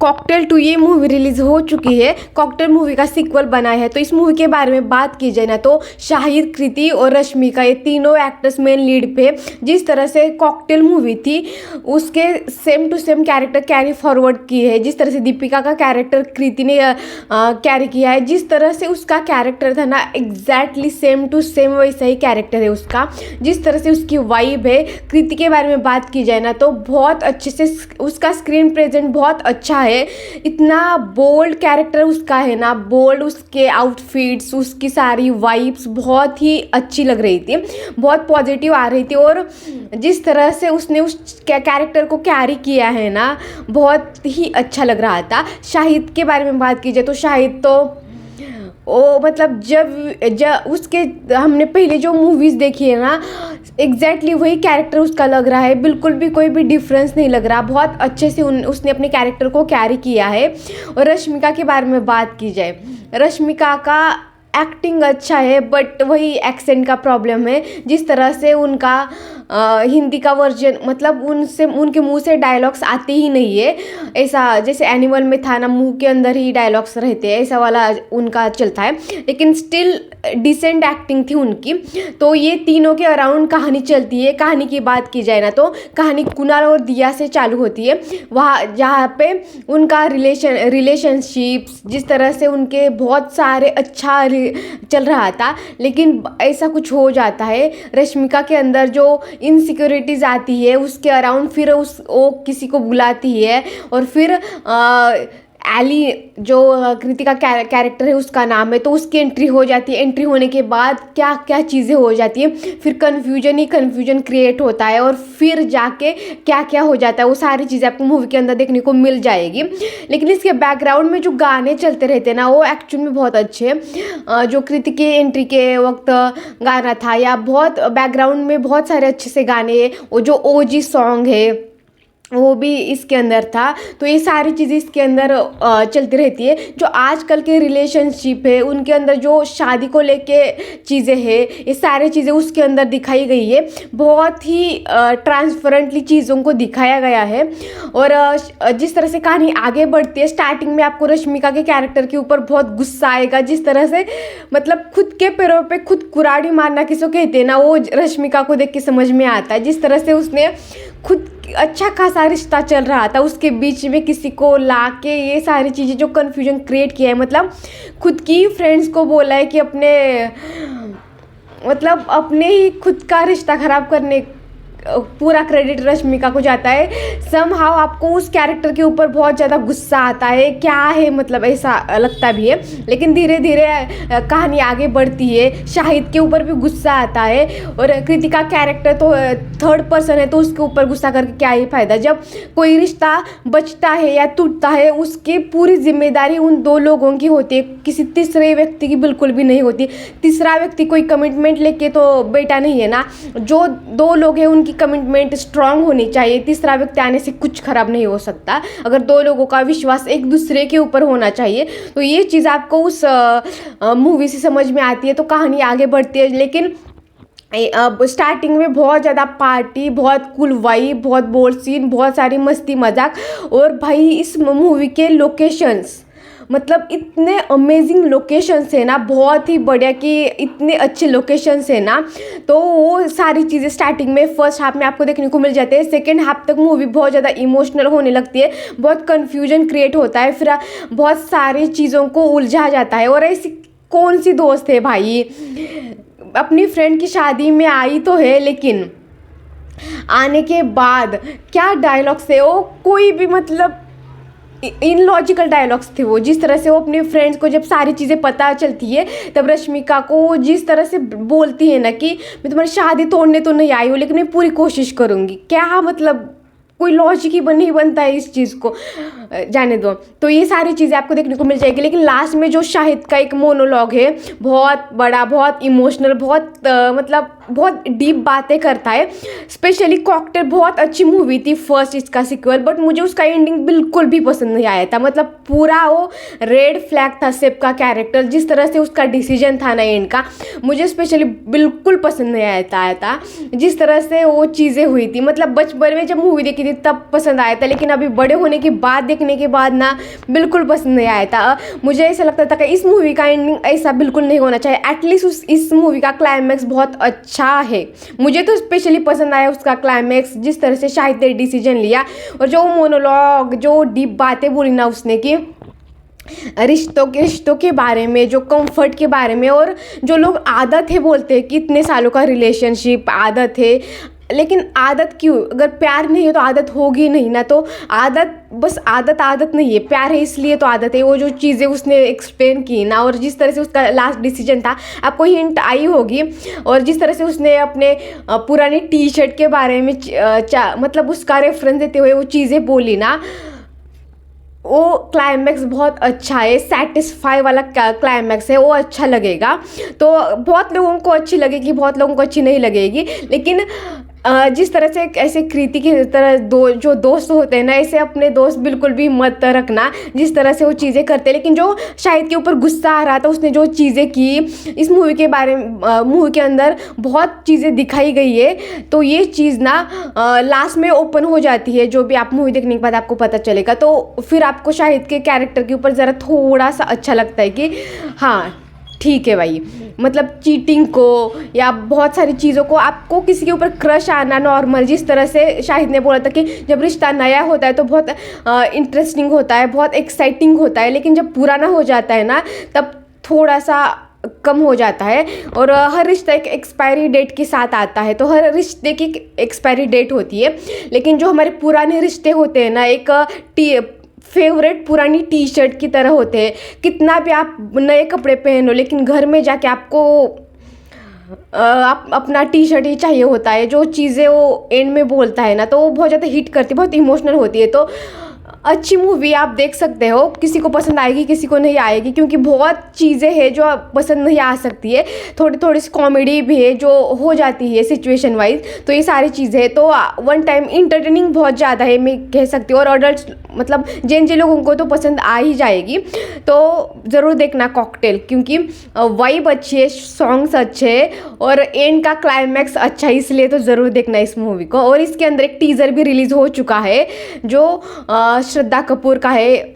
Cocktail 2 ये movie release हो चुकी है। कॉकटेल मूवी का सीक्वल बना है। तो इस मूवी के बारे में बात की जाए ना तो शाहिद, कृति और रश्मिका ये तीनों एक्टर्स मेन लीड पे जिस तरह से कॉकटेल मूवी थी उसके same to same character carry forward की है। जिस तरह से दीपिका का कैरेक्टर कृति ने कैरी किया है, जिस तरह से उसका कैरेक्टर था ना एग्जैक्टली सेम टू सेम वैसा ही कैरेक्टर है उसका। जिस तरह से उसकी वाइब है। कृति के बारे में बात की जाए ना तो बहुत अच्छे से उसका स्क्रीन प्रेजेंट बहुत अच्छा है। इतना बोल्ड कैरेक्टर उसका है ना, बोल्ड, उसके आउटफिट्स, उसकी सारी वाइब्स बहुत ही अच्छी लग रही थी, बहुत पॉजिटिव आ रही थी। और जिस तरह से उसने उस कैरेक्टर को कैरी किया है ना बहुत ही अच्छा लग रहा था। शाहिद के बारे में बात की जाए तो शाहिद तो ओ मतलब जब उसके हमने पहले जो मूवीज़ देखी है ना एग्जैक्टली वही कैरेक्टर उसका लग रहा है, बिल्कुल भी कोई भी डिफरेंस नहीं लग रहा। बहुत अच्छे से उसने अपने कैरेक्टर को कैरी किया है। और रश्मिका के बारे में बात की जाए, रश्मिका का एक्टिंग अच्छा है बट वही एक्सेंट का प्रॉब्लम है। जिस तरह से उनका हिंदी का वर्जन मतलब उनके मुंह से डायलॉग्स आते ही नहीं है। ऐसा जैसे एनिमल में था ना, मुंह के अंदर ही डायलॉग्स रहते हैं, ऐसा वाला उनका चलता है। लेकिन स्टिल डिसेंट एक्टिंग थी उनकी। तो ये तीनों के अराउंड कहानी चलती है। कहानी की बात की जाए ना तो कहानी कुणाल और दिया से चालू होती है, वहाँ जहाँ पे उनका रिलेशनशिप्स जिस तरह से उनके बहुत सारे अच्छा चल रहा था, लेकिन ऐसा कुछ हो जाता है। रश्मिका के अंदर जो इनसिक्योरिटीज़ आती है उसके अराउंड, फिर वो किसी को बुलाती है और फिर एली जो कृति का कैरेक्टर है उसका नाम है, तो उसकी एंट्री हो जाती है। एंट्री होने के बाद क्या क्या चीज़ें हो जाती है, फिर कन्फ्यूजन क्रिएट होता है और फिर जाके क्या क्या हो जाता है वो सारी चीज़ें आपको मूवी के अंदर देखने को मिल जाएगी। लेकिन इसके बैकग्राउंड में जो गाने चलते रहते हैं ना वो एक्चुअल में बहुत अच्छे हैं। जो कृति की एंट्री के वक्त गाना था या बहुत बैकग्राउंड में बहुत सारे अच्छे से गाने, वो जो ओजी सॉन्ग है वो भी इसके अंदर था। तो ये सारी चीज़ें इसके अंदर चलती रहती है। जो आजकल के रिलेशनशिप है उनके अंदर जो शादी को लेके चीज़ें हैं ये सारी चीज़ें उसके अंदर दिखाई गई है। बहुत ही ट्रांसपेरेंटली चीज़ों को दिखाया गया है। और जिस तरह से कहानी आगे बढ़ती है, स्टार्टिंग में आपको रश्मिका के कैरेक्टर के ऊपर बहुत गुस्सा आएगा। जिस तरह से मतलब खुद के पैरों पे खुद कुराड़ी मारना किसको कहते हैं ना, वो रश्मिका को देख के समझ में आता है। जिस तरह से उसने खुद अच्छा खासा रिश्ता चल रहा था उसके बीच में किसी को लाके ये सारी चीज़ें जो कन्फ्यूजन क्रिएट किया है, मतलब खुद की फ्रेंड्स को बोला है कि अपने ही खुद का रिश्ता खराब करने पूरा क्रेडिट रश्मिका को जाता है। समहाउ आपको उस कैरेक्टर के ऊपर बहुत ज़्यादा गुस्सा आता है, क्या है मतलब ऐसा लगता भी है। लेकिन धीरे धीरे कहानी आगे बढ़ती है, शाहिद के ऊपर भी गुस्सा आता है। और कृति का कैरेक्टर तो थर्ड पर्सन है तो उसके ऊपर गुस्सा करके क्या ही फ़ायदा। जब कोई रिश्ता बचता है या टूटता है उसकी पूरी जिम्मेदारी उन दो लोगों की होती है, किसी तीसरे व्यक्ति की बिल्कुल भी नहीं होती। तीसरा व्यक्ति कोई कमिटमेंट लेके तो बेटा नहीं है ना, जो दो लोग हैं उनकी कमिटमेंट स्ट्रांग होनी चाहिए। तीसरा व्यक्ति आने से कुछ खराब नहीं हो सकता अगर दो लोगों का विश्वास एक दूसरे के ऊपर होना चाहिए। तो ये चीज़ आपको उस मूवी से समझ में आती है। तो कहानी आगे बढ़ती है, लेकिन अब स्टार्टिंग में बहुत ज़्यादा पार्टी, बहुत कूल वाइब, बहुत बोल्ड सीन, बहुत सारी मस्ती मजाक। और भाई इस मूवी के लोकेशंस मतलब इतने अमेजिंग लोकेशंस है ना, बहुत ही बढ़िया कि इतने अच्छे लोकेशंस है ना। तो वो सारी चीज़ें स्टार्टिंग में फर्स्ट हाफ में आपको देखने को मिल जाते हैं। सेकेंड हाफ तक मूवी बहुत ज़्यादा इमोशनल होने लगती है, बहुत कन्फ्यूजन क्रिएट होता है, फिर बहुत सारी चीज़ों को उलझा जाता है। और ऐसी कौन सी दोस्त है भाई अपनी फ्रेंड की शादी में आई तो है, लेकिन आने के बाद क्या डायलॉग्स है वो, कोई भी मतलब इनलॉजिकल डायलॉग्स थे वो। जिस तरह से वो अपने फ्रेंड्स को जब सारी चीज़ें पता चलती है तब रश्मिका को जिस तरह से बोलती है ना कि मैं तुम्हारी शादी तोड़ने तो नहीं आई हूँ लेकिन मैं पूरी कोशिश करूँगी, क्या मतलब कोई लॉजिक ही नहीं बनता है इस चीज़ को, जाने दो। तो ये सारी चीज़ें आपको देखने को मिल जाएगी। लेकिन लास्ट में जो शाहिद का एक मोनोलॉग है बहुत बड़ा, बहुत इमोशनल, बहुत मतलब बहुत डीप बातें करता है। स्पेशली कॉकटेल बहुत अच्छी मूवी थी फर्स्ट इसका सीक्वल, बट मुझे उसका एंडिंग बिल्कुल भी पसंद नहीं आया था। मतलब पूरा वो रेड फ्लैग था सेफ का कैरेक्टर, जिस तरह से उसका डिसीजन था ना एंड का, मुझे स्पेशली बिल्कुल पसंद नहीं आया था जिस तरह से वो चीज़ें हुई थी। मतलब बचपन में जब मूवी देखी थी तब पसंद आया था, लेकिन अभी बड़े होने के बाद देखने के बाद ना बिल्कुल पसंद नहीं आया था। मुझे ऐसा लगता था कि इस मूवी का एंडिंग ऐसा बिल्कुल नहीं होना चाहिए। एटलीस्ट इस मूवी का क्लाइमैक्स बहुत अच्छा है, मुझे तो स्पेशली पसंद आया उसका क्लाइमैक्स, जिस तरह से शाहिद ने डिसीजन लिया और जो मोनोलॉग, जो डीप बातें बोली ना उसने की रिश्तों के बारे में, जो कंफर्ट के बारे में, और जो लोग आदत है बोलते हैं कि इतने सालों का रिलेशनशिप आदत है, लेकिन आदत क्यों? अगर प्यार नहीं है तो आदत होगी नहीं ना। तो आदत बस आदत नहीं है, प्यार है इसलिए तो आदत है। वो जो चीज़ें उसने एक्सप्लेन की ना, और जिस तरह से उसका लास्ट डिसीजन था, आपको हिंट आई होगी। और जिस तरह से उसने अपने पुरानी टी शर्ट के बारे में मतलब उसका रेफरेंस देते हुए वो चीज़ें बोली ना, वो क्लाइमैक्स बहुत अच्छा है, सेटिस्फाई वाला क्लाइमैक्स है, वो अच्छा लगेगा। तो बहुत लोगों को अच्छी लगेगी, बहुत लोगों को अच्छी नहीं लगेगी, लेकिन जिस तरह से ऐसे कृति की तरह जो दोस्त होते हैं ना, ऐसे अपने दोस्त बिल्कुल भी मत रखना जिस तरह से वो चीज़ें करते हैं। लेकिन जो शाहिद के ऊपर गुस्सा आ रहा था, उसने जो चीज़ें की इस मूवी के बारे में, मूवी के अंदर बहुत चीज़ें दिखाई गई है। तो ये चीज़ ना लास्ट में ओपन हो जाती है, जो भी आप मूवी देखने के बाद आपको पता चलेगा। तो फिर आपको शाहिद के कैरेक्टर के ऊपर ज़रा थोड़ा सा अच्छा लगता है कि हाँ ठीक है भाई, मतलब चीटिंग को या बहुत सारी चीज़ों को, आपको किसी के ऊपर क्रश आना नॉर्मल, जिस तरह से शाहिद ने बोला था कि जब रिश्ता नया होता है तो बहुत इंटरेस्टिंग होता है, बहुत एक्साइटिंग होता है, लेकिन जब पुराना हो जाता है ना तब थोड़ा सा कम हो जाता है। और हर रिश्ता एक एक्सपायरी डेट के साथ आता है, तो हर रिश्ते की एक्सपायरी डेट होती है। लेकिन जो हमारे पुराने रिश्ते होते हैं ना, एक फेवरेट पुरानी टी शर्ट की तरह होते हैं। कितना भी आप नए कपड़े पहनो, लेकिन घर में जाके आपको आप अपना टी शर्ट ही चाहिए होता है। जो चीज़ें वो एंड में बोलता है ना, तो वो बहुत ज़्यादा हिट करती है, बहुत इमोशनल होती है। तो अच्छी मूवी आप देख सकते हो, किसी को पसंद आएगी किसी को नहीं आएगी, क्योंकि बहुत चीज़ें हैं जो पसंद नहीं आ सकती है। थोड़ी सी कॉमेडी भी है जो हो जाती है सिचुएशन वाइज, तो ये सारी चीज़ें हैं। तो वन टाइम इंटरटेनिंग बहुत ज़्यादा है मैं कह सकती हूँ, और अडल्ट मतलब जेन लोगों को तो पसंद आ ही जाएगी। तो ज़रूर देखना कॉकटेल, क्योंकि वाइब अच्छी है, सॉन्ग्स अच्छे हैं और एंड का क्लाइमैक्स अच्छा है, इसलिए तो ज़रूर देखना इस मूवी को। और इसके अंदर एक टीज़र भी रिलीज़ हो चुका है जो श्रद्धा कपूर का है।